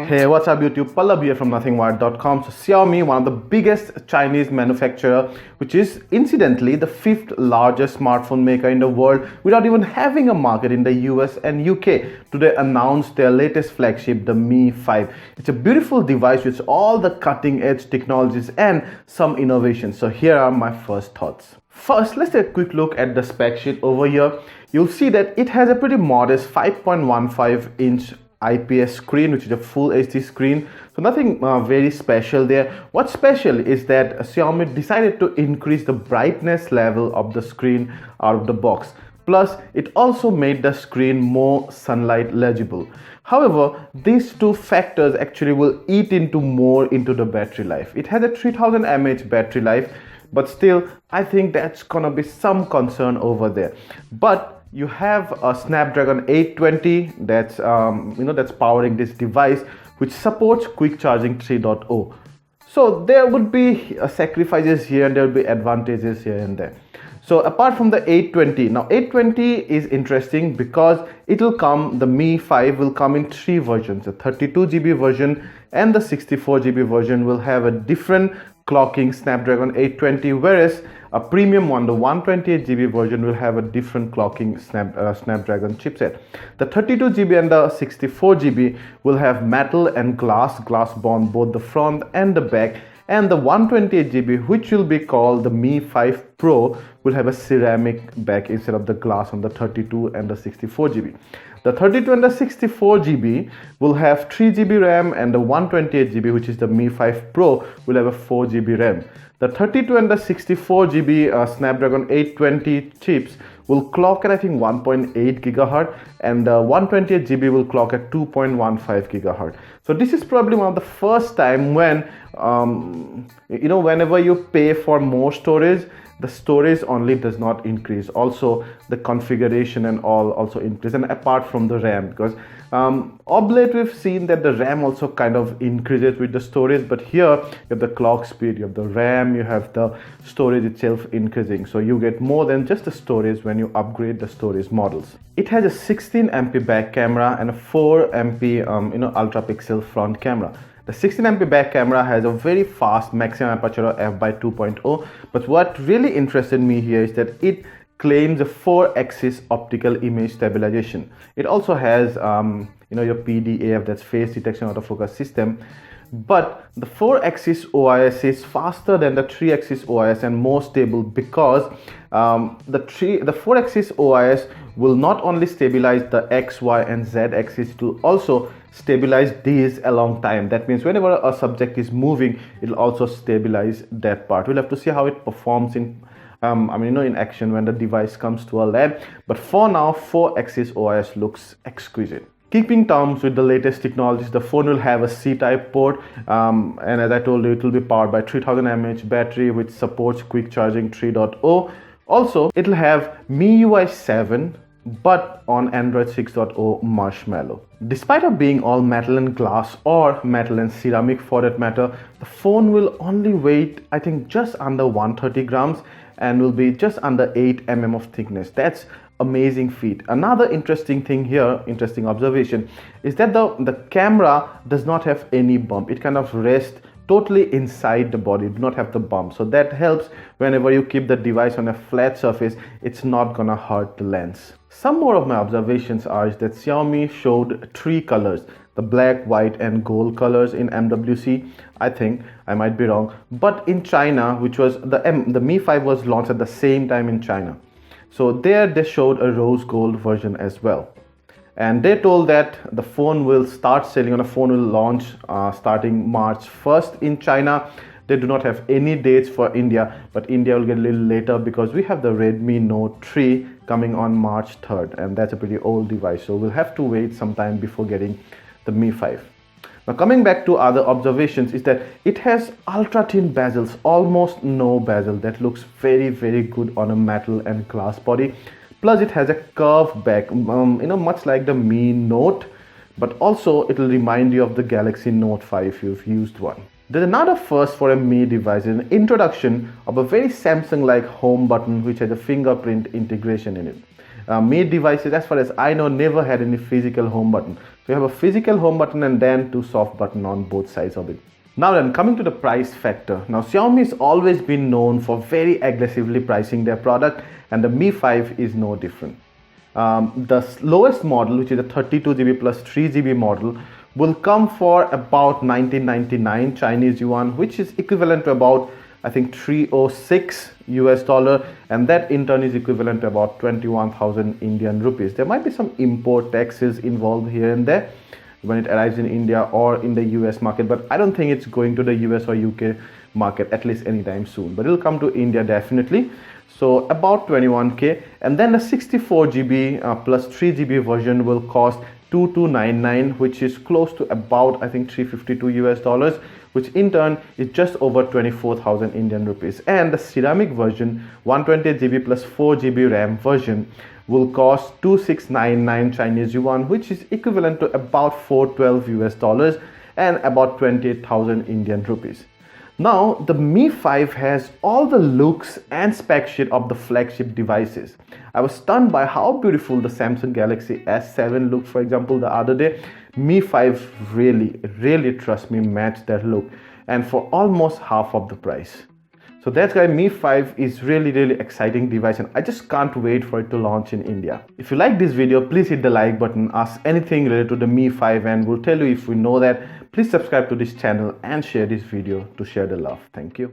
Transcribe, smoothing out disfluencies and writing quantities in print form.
Hey, what's up YouTube? Pallab here from nothingwired.com. So Xiaomi, one of the biggest Chinese manufacturer, which is incidentally the 5th largest smartphone maker in the world without even having a market in the US and UK, today announced their latest flagship, the Mi 5. It's a beautiful device with all the cutting edge technologies and some innovations. So here are my first thoughts. First, let's take a quick look at the spec sheet over here. You'll see that it has a pretty modest 5.15 inch IPS screen, which is a full HD screen, so nothing very special there. What's special is that Xiaomi decided to increase the brightness level of the screen out of the box. Plus, it also made the screen more sunlight legible. However, these two factors actually will eat into more into the battery life. It has a 3000 mAh battery life, but still, I think that's gonna be some concern over there. But you have a Snapdragon 820 that's that's powering this device, which supports quick charging 3.0. So there would be sacrifices here and there will be advantages here and there. So apart from the 820, now 820 is interesting because the Mi 5 will come in 3 versions. The 32GB version and the 64GB version will have a different clocking Snapdragon 820, whereas a premium one, the 128GB version, will have a different clocking Snapdragon chipset. The 32GB and the 64GB will have metal and glass bond both the front and the back, and the 128GB, which will be called the Mi 5 Pro, will have a ceramic back instead of the glass on the 32 and the 64GB. The 32 and the 64GB will have 3GB RAM, and the 128GB, which is the Mi 5 Pro, will have a 4GB RAM. The 32 and the 64GB Snapdragon 820 chips will clock at I think 1.8 GHz, and the 128GB will clock at 2.15 GHz. So this is probably one of the first time when whenever you pay for more storage, the storage only does not increase, also the configuration and all also increase, and apart from the RAM, because of late we've seen that the RAM also kind of increases with the storage, but here you have the clock speed, you have the RAM, you have the storage itself increasing, so you get more than just the storage when you upgrade the storage models. It has a 16MP back camera and a 4MP ultra pixel front camera. The 16MP back camera has a very fast maximum aperture of f/2.0, but what really interested me here is that it claims a 4-axis optical image stabilization. It also has your PDAF, that's face detection autofocus system, but the 4-axis OIS is faster than the 3-axis OIS and more stable because the 4-axis OIS will not only stabilize the X, Y and Z axis, it will also stabilize these along time. That means whenever a subject is moving, it will also stabilize that part. We'll have to see how it performs in in action when the device comes to our lab, but for now 4-axis OIS looks exquisite. Keeping terms with the latest technologies, the phone will have a C-type port, and as I told you, it will be powered by 3000 mAh battery, which supports quick charging 3.0. Also, it will have MIUI 7 but on Android 6.0 Marshmallow. Despite of being all metal and glass, or metal and ceramic for that matter, the phone will only weigh I think just under 130 grams and will be just under 8 mm of thickness. That's amazing feat. Another interesting thing here, interesting observation, is that the camera does not have any bump. It kind of rests totally inside the body, do not have the bump, so that helps whenever you keep the device on a flat surface. It's not gonna hurt the lens. Some more of my observations are that Xiaomi showed 3 colors, the black, white and gold colors in MWC. I think I might be wrong, but in China, which was the Mi 5 was launched at the same time in China, so there they showed a rose gold version as well. And they told that the phone will start selling, on a phone will launch starting March 1st in China. They do not have any dates for India, but India will get a little later because we have the Redmi Note 3 coming on March 3rd, and that's a pretty old device, so we'll have to wait some time before getting the Mi 5. Now coming back to other observations is that it has ultra thin bezels, almost no bezel. That looks very good on a metal and glass body. Plus it has a curved back, much like the Mi Note, but also it will remind you of the Galaxy Note 5 if you've used one. There's another first for a Mi device, an introduction of a very Samsung-like home button which has a fingerprint integration in it. Mi devices, as far as I know, never had any physical home button. So you have a physical home button and then two soft buttons on both sides of it. Now then, coming to the price factor. Now Xiaomi has always been known for very aggressively pricing their product, and the Mi 5 is no different. The lowest model, which is a 32GB plus 3GB model, will come for about 1999 Chinese yuan, which is equivalent to about, I think, 306 US dollar, and that in turn is equivalent to about 21,000 Indian rupees. There might be some import taxes involved here and there when it arrives in India or in the US market, but I don't think it's going to the US or UK market at least anytime soon, but it'll come to India definitely. So about 21k, and then the 64GB plus 3GB version will cost 2299, which is close to about, I think, 352 US dollars, which in turn is just over 24,000 Indian rupees. And the ceramic version, 128GB plus 4GB RAM version, will cost 2699 Chinese yuan, which is equivalent to about 412 US dollars and about 28,000 Indian rupees. Now, the Mi 5 has all the looks and spec sheet of the flagship devices. I was stunned by how beautiful the Samsung Galaxy S7 looked, for example, the other day. Mi 5 really, trust me, matched that look, and for almost half of the price. So that's why Mi 5 is really exciting device, and I just can't wait for it to launch in India. If you like this video, please hit the like button, ask anything related to the Mi 5, and we'll tell you if we know that. Please subscribe to this channel and share this video to share the love. Thank you.